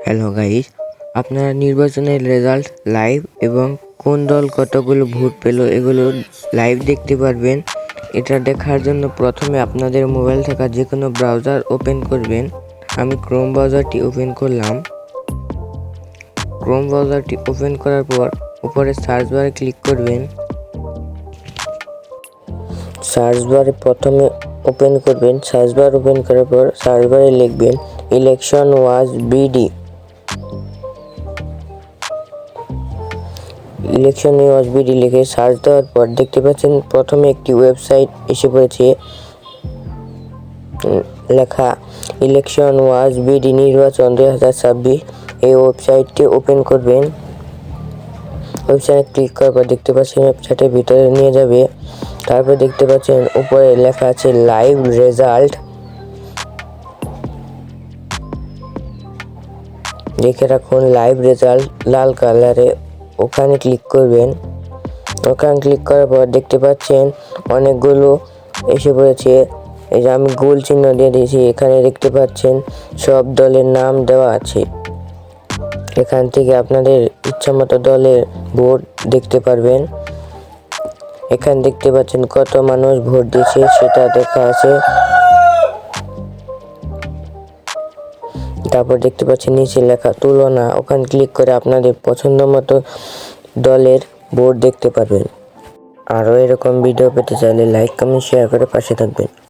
Hello guys, আপনারা নির্বাচনের result live এবং কোন দল কতগুলো ভোট পেল এগুলো লাইভ দেখতে পারবেন। এটা দেখার জন্য প্রথমে আপনাদের মোবাইল থাকা যে কোনো ব্রাউজার ওপেন করবেন। আমি ক্রোম ব্রাউজারটি ওপেন করলাম। ক্রোম ব্রাউজারটি ওপেন করার পর উপরে সার্চ বারে ক্লিক করবেন। সার্চ বারে প্রথমে ওপেন করবেন। সার্চ বার ওপেন করার পর সার্চ বারে লিখবেন ইলেকশন ওয়াজ বিডি। ইলেকশন ওয়াজ বিডি লিখে সার্চ দেওয়ার পর দেখতে পাচ্ছেন প্রথমে একটি ওয়েবসাইট এসে পড়েছে, লেখা ইলেকশন ওয়াজ বিডি নির্বাচন 2026। এই ওয়েবসাইটটি ওপেন করবেন। ওয়েবসাইটে ক্লিক করার পর দেখতে পাচ্ছেন ওয়েবসাইটের ভিতরে নিয়ে যাবে। তারপর দেখতে পাচ্ছেন উপরে লেখা আছে লাইভ রেজাল্ট। দেখে রাখুন লাইভ রেজাল্ট লাল কালারে, ওখানে ক্লিক করবেন। ওখানে ক্লিক করার পর দেখতে পাচ্ছেন অনেকগুলো এসে পড়েছে। এই যে আমি গোল চিহ্ন দিয়ে দিয়েছি, এখানে দেখতে পাচ্ছেন সব দলের নাম দেওয়া আছে। এখান থেকে আপনাদের ইচ্ছামতো দলের ভোট দেখতে পারবেন। এখানে দেখতে পাচ্ছেন কত মানুষ ভোট দিয়েছে সেটা দেখা আছে। তারপর দেখতে পাচ্ছেন নিচে লেখা তুলনা, ওখানে ক্লিক করে আপনাদের পছন্দ মতো দলের ভোট দেখতে পারবেন। আরও এরকম ভিডিও পেতে চাইলে লাইক কমেন্ট শেয়ার করে পাশে থাকবেন।